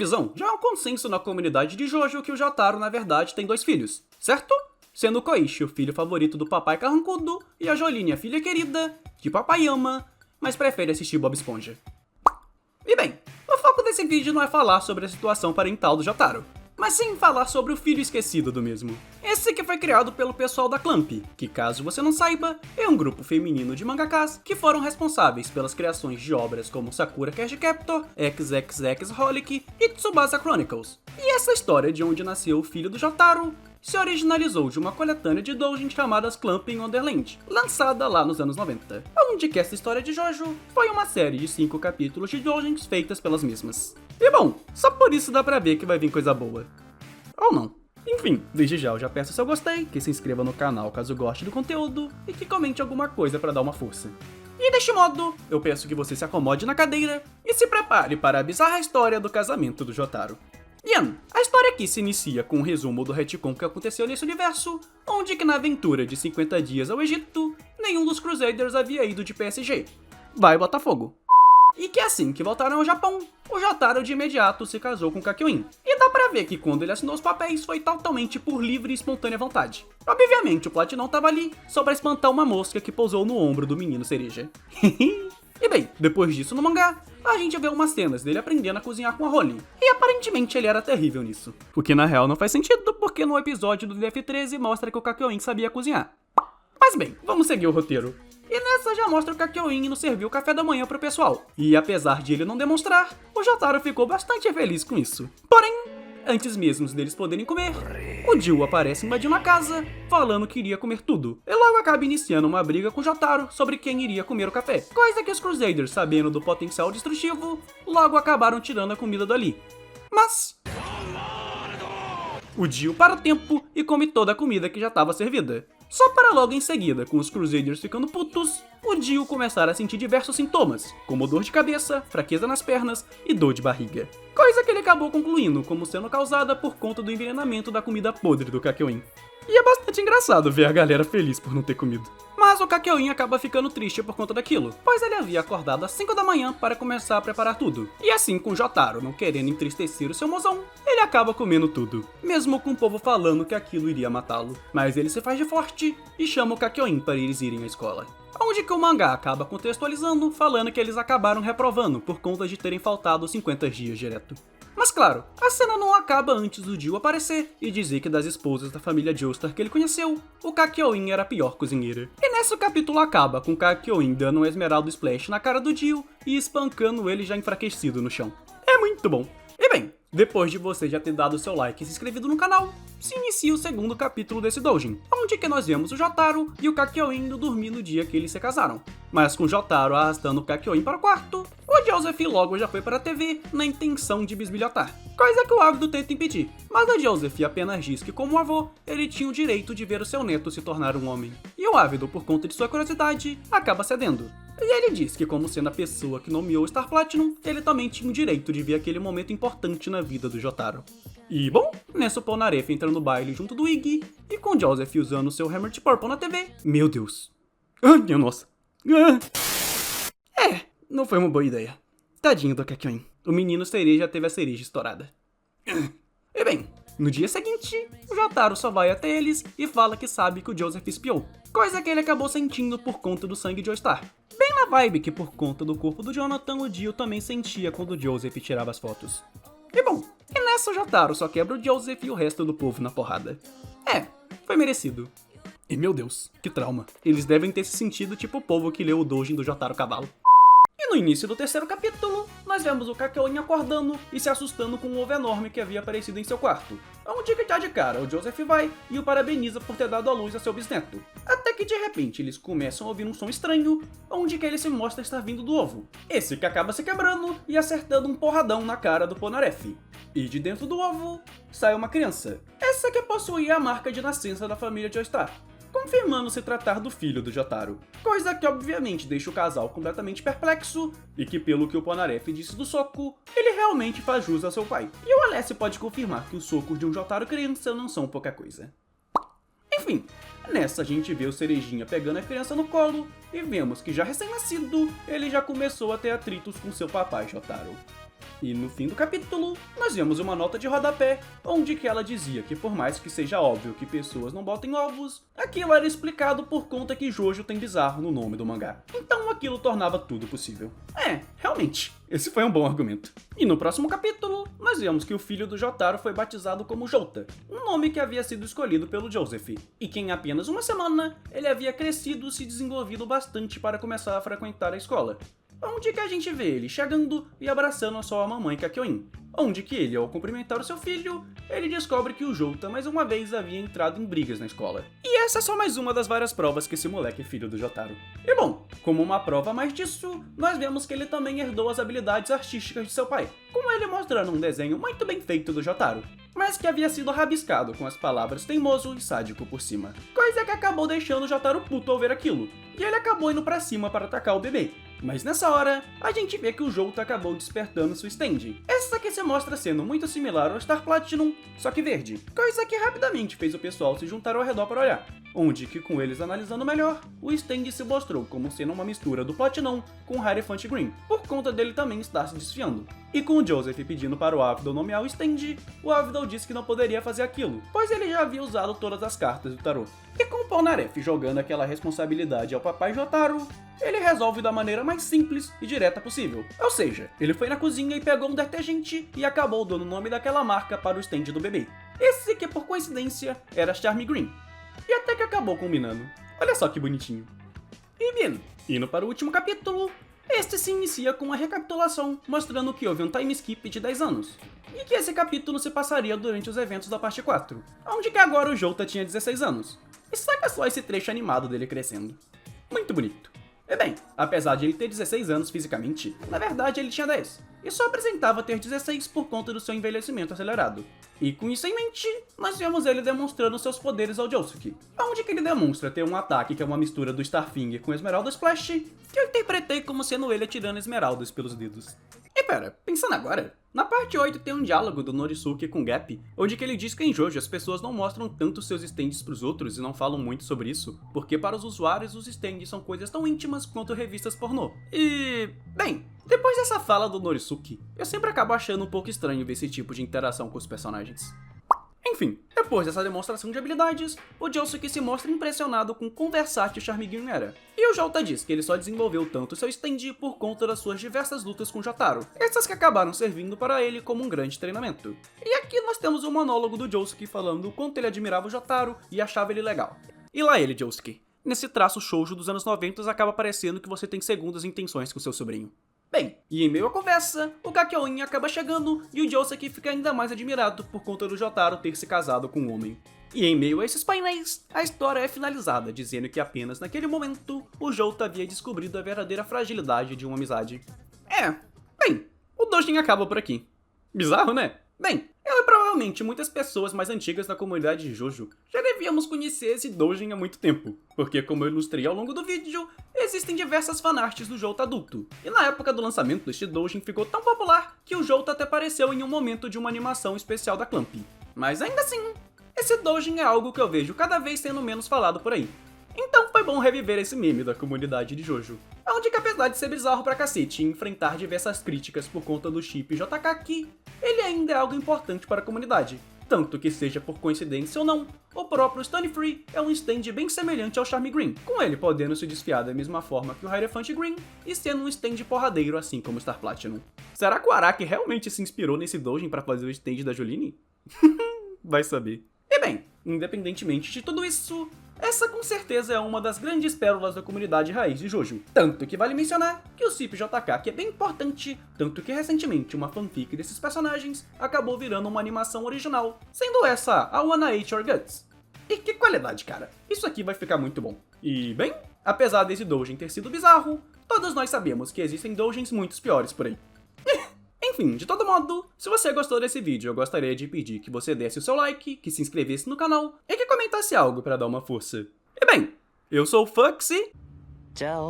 visão, já é um consenso na comunidade de Jojo que o Jotaro, na verdade, tem 2 filhos, certo? Sendo o Koichi o filho favorito do papai carrancudo e a Jolyne a filha querida, que papai ama, mas prefere assistir Bob Esponja. E bem, o foco desse vídeo não é falar sobre a situação parental do Jotaro, mas sim falar sobre o filho esquecido do mesmo. Esse que foi criado pelo pessoal da Clamp, que caso você não saiba, é um grupo feminino de mangakas que foram responsáveis pelas criações de obras como Sakura Card Captor, XXX Holic e Tsubasa Chronicles. E essa história de onde nasceu o filho do Jotaro se originalizou de uma coletânea de doujins chamadas Clamp in Wonderland, lançada lá nos anos 90, onde que essa história de Jojo foi uma série de 5 capítulos de doujins feitas pelas mesmas. E bom, só por isso dá pra ver que vai vir coisa boa. Ou não. Enfim, desde já eu já peço seu gostei, que se inscreva no canal caso goste do conteúdo e que comente alguma coisa pra dar uma força. E deste modo, eu peço que você se acomode na cadeira e se prepare para a bizarra história do casamento do Jotaro. Ian, a história aqui se inicia com um resumo do retcon que aconteceu nesse universo, onde que na aventura de 50 dias ao Egito, nenhum dos Crusaders havia ido de PSG. Vai Botafogo. E que assim que voltaram ao Japão, o Jotaro de imediato se casou com Kakyoin. E dá pra ver que quando ele assinou os papéis foi totalmente por livre e espontânea vontade. Obviamente o Platinum tava ali só pra espantar uma mosca que pousou no ombro do menino cereja. E bem, depois disso no mangá, a gente vê umas cenas dele aprendendo a cozinhar com a Holly. E aparentemente ele era terrível nisso. O que na real não faz sentido, porque no episódio do DF13 mostra que o Kakyoin sabia cozinhar. Mas bem, vamos seguir o roteiro. E nessa já mostra o Kakyoin indo servir o café da manhã pro pessoal. E apesar de ele não demonstrar, o Jotaro ficou bastante feliz com isso. Porém, antes mesmo deles poderem comer, o Jill aparece invadindo a casa, falando que iria comer tudo. E logo acaba iniciando uma briga com o Jotaro sobre quem iria comer o café. Coisa que os Crusaders, sabendo do potencial destrutivo, logo acabaram tirando a comida dali. Mas o Jill para o tempo e come toda a comida que já estava servida. Só para logo em seguida, com os Crusaders ficando putos, o Jill começar a sentir diversos sintomas, como dor de cabeça, fraqueza nas pernas e dor de barriga. Coisa que ele acabou concluindo como sendo causada por conta do envenenamento da comida podre do Kakyoin. E é bastante engraçado ver a galera feliz por não ter comido. Mas o Kakyoin acaba ficando triste por conta daquilo, pois ele havia acordado às 5 da manhã para começar a preparar tudo. E assim com Jotaro não querendo entristecer o seu mozão, ele acaba comendo tudo, mesmo com o povo falando que aquilo iria matá-lo. Mas ele se faz de forte e chama o Kakyoin para eles irem à escola. Onde que o mangá acaba contextualizando, falando que eles acabaram reprovando por conta de terem faltado 50 dias direto. Mas claro, a cena não acaba antes do Jill aparecer e dizer que das esposas da família Joestar que ele conheceu, o Kakyoin era a pior cozinheira. E nesse o capítulo acaba com o Kakyoin dando um Esmeralda Splash na cara do Jill e espancando ele já enfraquecido no chão. É muito bom. E bem, depois de você já ter dado seu like e se inscrevido no canal, se inicia o segundo capítulo desse doujin, onde que nós vemos o Jotaro e o Kakyoin indo dormir no dia que eles se casaram. Mas com o Jotaro arrastando o Kakyoin para o quarto, o Joseph logo já foi para a TV na intenção de bisbilhotar, coisa que o ávido tenta impedir. Mas o Joseph apenas diz que como avô, ele tinha o direito de ver o seu neto se tornar um homem. E o ávido, por conta de sua curiosidade, acaba cedendo. E ele diz que como sendo a pessoa que nomeou Star Platinum, ele também tinha o direito de ver aquele momento importante na vida do Jotaro. E bom, nessa o Polnareff entra no baile junto do Iggy, e com Joseph usando seu Hammer de Purple na TV. Meu Deus. Ai, minha nossa. Não foi uma boa ideia. Tadinho do Kakyoin. O menino cereja teve a cereja estourada. E bem, no dia seguinte, o Jotaro só vai até eles e fala que sabe que o Joseph espiou. Coisa que ele acabou sentindo por conta do sangue de Joestar. Bem na vibe que por conta do corpo do Jonathan, o Jill também sentia quando o Joseph tirava as fotos. E bom, e nessa o Jotaro só quebra o Joseph e o resto do povo na porrada. Foi merecido. E meu Deus, que trauma. Eles devem ter se sentido tipo o povo que leu o doujin do Jotaro Cavalo. E no início do terceiro capítulo, nós vemos o Kakyoin acordando e se assustando com um ovo enorme que havia aparecido em seu quarto. Onde que tá de cara, o Joseph vai e o parabeniza por ter dado à luz a seu bisneto. Até que de repente eles começam a ouvir um som estranho, onde que ele se mostra estar vindo do ovo. Esse que acaba se quebrando e acertando um porradão na cara do Polnareff. E de dentro do ovo, sai uma criança. Essa que possuía a marca de nascença da família Joestar, confirmando se tratar do filho do Jotaro. Coisa que obviamente deixa o casal completamente perplexo, e que pelo que o Polnareff disse do soco, ele realmente faz jus ao seu pai. E o Alessio pode confirmar que os socos de um Jotaro criança não são pouca coisa. Enfim, nessa a gente vê o Cerejinha pegando a criança no colo, e vemos que já recém-nascido, ele já começou a ter atritos com seu papai Jotaro. E no fim do capítulo, nós vemos uma nota de rodapé, onde que ela dizia que por mais que seja óbvio que pessoas não botem ovos, aquilo era explicado por conta que Jojo tem bizarro no nome do mangá. Então aquilo tornava tudo possível. Realmente, esse foi um bom argumento. E no próximo capítulo, nós vemos que o filho do Jotaro foi batizado como Jouta, um nome que havia sido escolhido pelo Joseph, e que em apenas uma semana, ele havia crescido e se desenvolvido bastante para começar a frequentar a escola. Onde que a gente vê ele chegando e abraçando a sua mamãe Kakyoin. Onde que ele, ao cumprimentar o seu filho, ele descobre que o Jouta mais uma vez havia entrado em brigas na escola. E essa é só mais uma das várias provas que esse moleque é filho do Jotaro. E bom, como uma prova a mais disso, nós vemos que ele também herdou as habilidades artísticas de seu pai, com ele mostrando um desenho muito bem feito do Jotaro, mas que havia sido rabiscado com as palavras teimoso e sádico por cima. Coisa que acabou deixando o Jotaro puto ao ver aquilo, e ele acabou indo pra cima para atacar o bebê. Mas nessa hora, a gente vê que o Jouta acabou despertando sua stand. Essa que se mostra sendo muito similar ao Star Platinum, só que verde. Coisa que rapidamente fez o pessoal se juntar ao redor para olhar. Onde que com eles analisando melhor, o stand se mostrou como sendo uma mistura do Platinum com o Hierophant Green, por conta dele também estar se desfiando. E com o Joseph pedindo para o Avidel nomear o stand, o Avidel disse que não poderia fazer aquilo, pois ele já havia usado todas as cartas do tarô. E com o Polnareff jogando aquela responsabilidade ao papai Jotaro, ele resolve da maneira mais simples e direta possível. Ou seja, ele foi na cozinha e pegou um detergente e acabou dando o nome daquela marca para o stand do bebê. Esse que por coincidência era Charmy Green. E até que acabou combinando. Olha só que bonitinho. E bem, indo para o último capítulo, este se inicia com uma recapitulação mostrando que houve um time skip de 10 anos. E que esse capítulo se passaria durante os eventos da parte 4, onde que agora o Jouta tinha 16 anos. E saca só esse trecho animado dele crescendo. Muito bonito. E bem, apesar de ele ter 16 anos fisicamente, na verdade ele tinha 10, e só apresentava ter 16 por conta do seu envelhecimento acelerado. E com isso em mente, nós vemos ele demonstrando seus poderes ao Josuke, onde que ele demonstra ter um ataque que é uma mistura do Starfinger com Esmeralda Splash, que eu interpretei como sendo ele atirando esmeraldas pelos dedos. E pera, pensando agora, na parte 8 tem um diálogo do Norisuke com Gap, onde que ele diz que em Jojo as pessoas não mostram tanto seus stands pros outros e não falam muito sobre isso, porque para os usuários os stands são coisas tão íntimas quanto revistas pornô. E, bem, depois dessa fala do Norisuke, eu sempre acabo achando um pouco estranho ver esse tipo de interação com os personagens. Enfim, depois dessa demonstração de habilidades, o Josuke se mostra impressionado com o quão versátil o Charmy Green era. E o Jouta diz que ele só desenvolveu tanto seu stand por conta das suas diversas lutas com Jotaro, essas que acabaram servindo para ele como um grande treinamento. E aqui nós temos um monólogo do Josuke falando o quanto ele admirava o Jotaro e achava ele legal. E lá ele, Josuke. Nesse traço shoujo dos anos 90 acaba parecendo que você tem segundas intenções com seu sobrinho. Bem, e em meio à conversa, o Kakyoin acaba chegando e o Josuke fica ainda mais admirado por conta do Jotaro ter se casado com um homem. E em meio a esses painéis, a história é finalizada, dizendo que apenas naquele momento, o Jouta havia descobrido a verdadeira fragilidade de uma amizade. Bem, o doujin acaba por aqui. Bizarro, né? Bem, eu e provavelmente muitas pessoas mais antigas da comunidade de Jojo já devíamos conhecer esse doujin há muito tempo, porque como eu ilustrei ao longo do vídeo, existem diversas fanarts do Jouta adulto, e na época do lançamento este doujin ficou tão popular que o Jouta até apareceu em um momento de uma animação especial da Clamp. Mas ainda assim, esse doujin é algo que eu vejo cada vez sendo menos falado por aí. Então foi bom reviver esse meme da comunidade de Jojo, onde que apesar de ser bizarro pra cacete e enfrentar diversas críticas por conta do chip JK aqui, ele ainda é algo importante para a comunidade. Tanto que seja por coincidência ou não, o próprio Stone Free é um stand bem semelhante ao Charmy Green, com ele podendo se desfiar da mesma forma que o Hierophant Green e sendo um stand porradeiro assim como o Star Platinum. Será que o Araki realmente se inspirou nesse doujin para fazer o stand da Jolyne? Vai saber. E bem, independentemente de tudo isso, essa com certeza é uma das grandes pérolas da comunidade raiz de Jojo. Tanto que vale mencionar que o Cip JK que é bem importante, tanto que recentemente uma fanfic desses personagens acabou virando uma animação original, sendo essa a Wanna Eat Your Guts. E que qualidade, cara! Isso aqui vai ficar muito bom. E bem, apesar desse doujin ter sido bizarro, todos nós sabemos que existem doujins muito piores por aí. Enfim, de todo modo, se você gostou desse vídeo, eu gostaria de pedir que você desse o seu like, que se inscrevesse no canal e que comentasse algo para dar uma força. E bem, eu sou o Fuxi. Tchau.